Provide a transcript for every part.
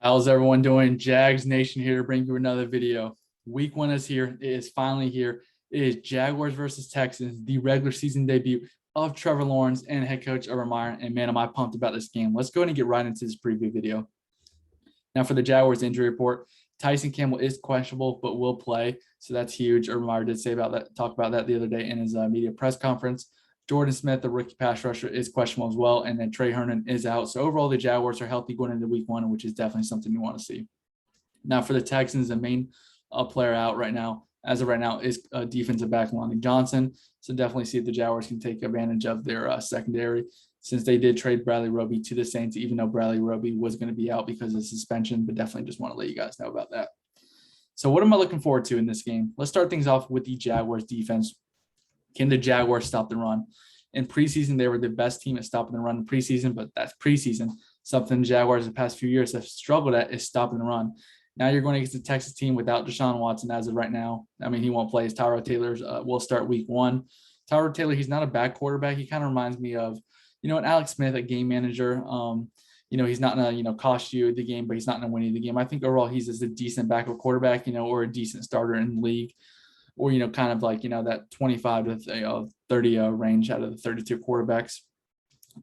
How's everyone doing? Jags Nation here to bring you another video. Week one is here. It is finally here. It is Jaguars versus Texans, the regular season debut of Trevor Lawrence and head coach Urban Meyer. And man, am I pumped about this game. Let's go ahead and get right into this preview video. Now for the Jaguars injury report, Tyson Campbell is questionable but will play. So that's huge. Urban Meyer did say about that, talk about that the other day in his media press conference. Jordan Smith, the rookie pass rusher, is questionable as well. And then Trey Herndon is out. So overall, the Jaguars are healthy going into week one, which is definitely something you want to see. Now for the Texans, the main player out right now, as of right now, is defensive back Lonnie Johnson. So definitely see if the Jaguars can take advantage of their secondary, since they did trade Bradley Roby to the Saints, even though Bradley Roby was going to be out because of suspension. But definitely just want to let you guys know about that. So what am I looking forward to in this game? Let's start things off with the Jaguars defense. Can the Jaguars stop the run? In preseason, they were the best team at stopping the run in preseason, but that's preseason. Something the Jaguars the past few years have struggled at is stopping the run. Now you're going against the Texas team without Deshaun Watson as of right now. I mean, he won't play. As Tyrod Taylor will start week one. Tyrod Taylor, he's not a bad quarterback. He kind of reminds me of, an Alex Smith, a game manager. He's not going to, cost you the game, but he's not going to win you the game. I think overall he's just a decent backup quarterback, or a decent starter in the league. Or, kind of like, that 25 to 30 range out of the 32 quarterbacks.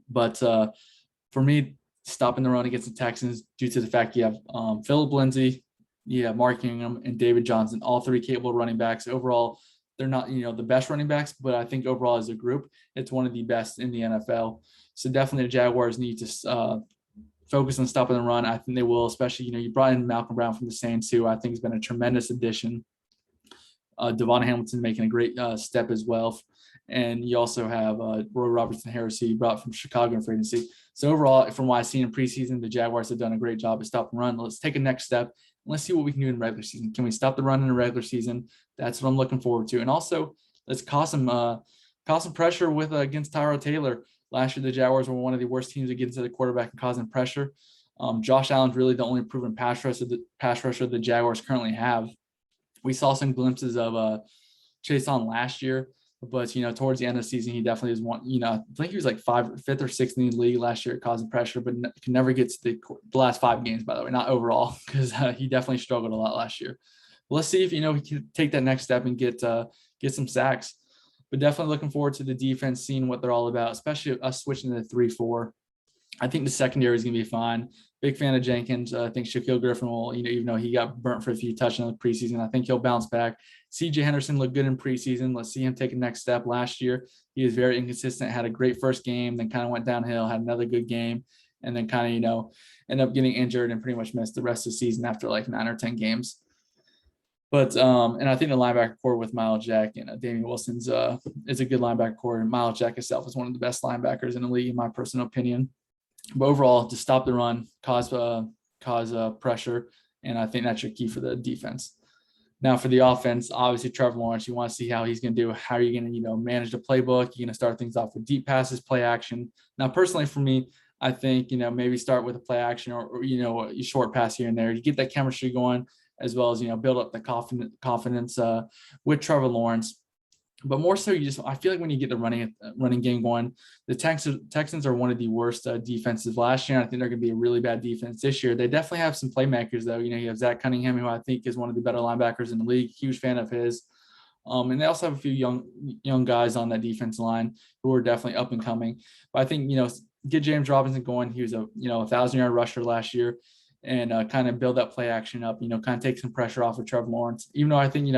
But for me, stopping the run against the Texans due to the fact you have Phillip Lindsay, you have Mark Ingram, and David Johnson, all three capable running backs. Overall, they're not, the best running backs, but I think overall as a group, it's one of the best in the NFL. So definitely the Jaguars need to focus on stopping the run. I think they will, especially, you brought in Malcolm Brown from the Saints, who I think has been a tremendous addition. Devon Hamilton making a great step as well. And you also have Roy Robertson Harris, who you brought from Chicago in free agency. So overall, from what I've seen in preseason, the Jaguars have done a great job at stopping the run. Let's take a next step. Let's see what we can do in regular season. Can we stop the run in the regular season? That's what I'm looking forward to. And also, let's cause some pressure with against Tyrod Taylor. Last year, the Jaguars were one of the worst teams against the quarterback and causing pressure. Josh Allen's really the only proven pass rusher the Jaguars currently have. We saw some glimpses of Chase on last year, but towards the end of the season, he definitely is one. I think he was like fifth or sixth in the league last year, causing pressure, but can never get to the last 5 games. By the way, not overall, because he definitely struggled a lot last year. But let's see if he can take that next step and get some sacks. But definitely looking forward to the defense, seeing what they're all about, especially us switching to the 3-4. I think the secondary is going to be fine. Big fan of Jenkins. I think Shaquille Griffin will, even though he got burnt for a few touchdowns in the preseason, I think he'll bounce back. CJ Henderson looked good in preseason. Let's see him take a next step. Last year, he was very inconsistent, had a great first game, then kind of went downhill, had another good game, and then kind of, ended up getting injured and pretty much missed the rest of the season after like 9 or 10 games. But and I think the linebacker core with Miles Jack and Damian Wilson's is a good linebacker core. And Miles Jack himself is one of the best linebackers in the league, in my personal opinion. But overall, to stop the run, cause pressure, and I think that's your key for the defense. Now for the offense, obviously Trevor Lawrence, you want to see how he's going to do. How are you going to manage the playbook? You're going to start things off with deep passes, play action. Now personally for me, I think maybe start with a play action or a short pass here and there. You get that chemistry going, as well as build up the confidence with Trevor Lawrence. But more so, I feel like when you get the running game going, the Texans are one of the worst defenses last year. And I think they're going to be a really bad defense this year. They definitely have some playmakers, though. You have Zach Cunningham, who I think is one of the better linebackers in the league. Huge fan of his. And they also have a few young guys on that defense line who are definitely up and coming. But I think, get James Robinson going. He was a 1,000-yard rusher last year, and kind of build that play action up, kind of take some pressure off of Trevor Lawrence. Even though I think,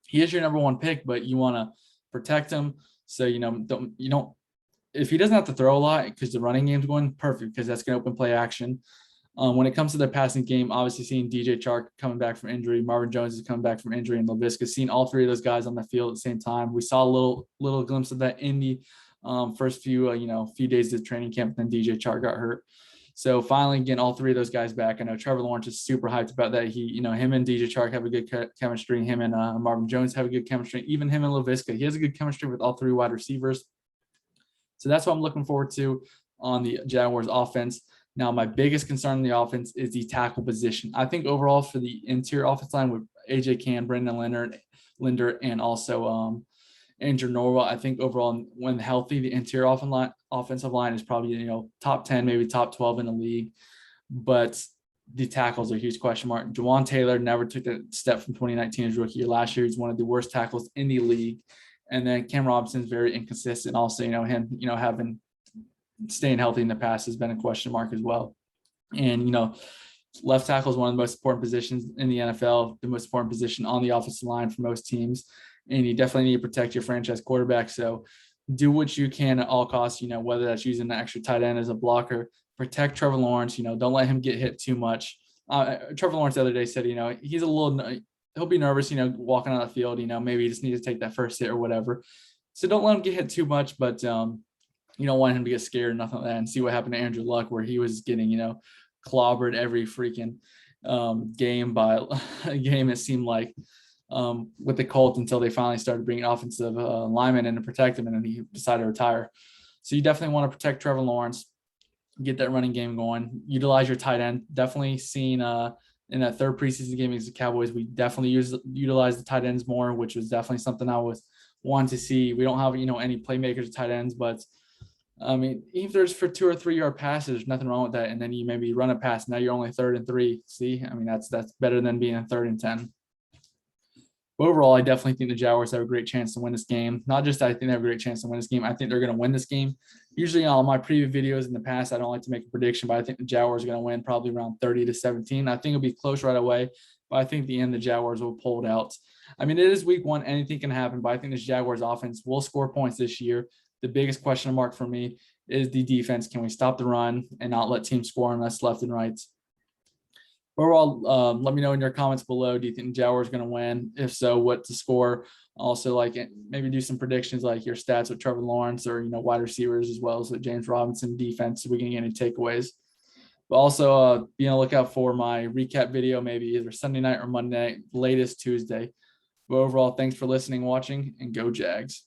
he is your number one pick, but you want to protect him. So, if he doesn't have to throw a lot because the running game's going, perfect, because that's going to open play action. When it comes to the passing game, obviously seeing DJ Chark coming back from injury, Marvin Jones is coming back from injury, and Laviska, seeing all three of those guys on the field at the same time. We saw a little glimpse of that in the first few days of training camp, then DJ Chark got hurt. So finally, getting all three of those guys back. I know Trevor Lawrence is super hyped about that. He, him and DJ Chark have a good chemistry. Him and Marvin Jones have a good chemistry. Even him and Laviska, he has a good chemistry with all three wide receivers. So that's what I'm looking forward to on the Jaguars offense. Now, my biggest concern in the offense is the tackle position. I think overall for the interior offense line with AJ Cann, Brendan Linder, and also Andrew Norwell, I think overall when healthy, the interior offensive line is probably top 10, maybe top 12 in the league. But the tackles are a huge question mark. Juwan Taylor never took a step from 2019 as rookie year. Last year, he's one of the worst tackles in the league. And then Cam Robinson's very inconsistent. Also, him, staying healthy in the past has been a question mark as well. And, left tackle is one of the most important positions in the NFL, the most important position on the offensive line for most teams. And you definitely need to protect your franchise quarterback. So do what you can at all costs, whether that's using an extra tight end as a blocker, protect Trevor Lawrence, don't let him get hit too much. Trevor Lawrence the other day said, he'll be nervous, walking on the field, maybe he just needs to take that first hit or whatever. So don't let him get hit too much, but you don't want him to get scared or nothing like that. And see what happened to Andrew Luck, where he was getting, clobbered every freaking game by a game, it seemed like, with the Colts, until they finally started bringing offensive linemen in to protect him, and then he decided to retire. So you definitely want to protect Trevor Lawrence, get that running game going, utilize your tight end. Definitely seen in that third preseason game against the Cowboys, we definitely utilize the tight ends more, which was definitely something I was wanting to see. We don't have, any playmakers at tight ends, but even if there's for 2 or 3 yard passes, there's nothing wrong with that. And then you maybe run a pass. Now you're only 3rd and 3. See, that's better than being in 3rd and 10. But overall, I definitely think the Jaguars have a great chance to win this game. Not just I think they have a great chance to win this game. I think they're going to win this game. Usually on my previous videos in the past, I don't like to make a prediction, but I think the Jaguars are going to win probably around 30-17. I think it'll be close right away, but I think at the end the Jaguars will pull it out. It is week 1. Anything can happen, but I think this Jaguars offense will score points this year. The biggest question mark for me is the defense. Can we stop the run and not let teams score on us left and right? Overall, let me know in your comments below. Do you think the Jaguars are going to win? If so, what to score? Also, maybe do some predictions, like your stats with Trevor Lawrence, or wide receivers, as well as with James Robinson defense. So we can get any takeaways. But also be on the lookout for my recap video, maybe either Sunday night or Monday night, latest Tuesday. But overall, thanks for listening, watching, and go Jags.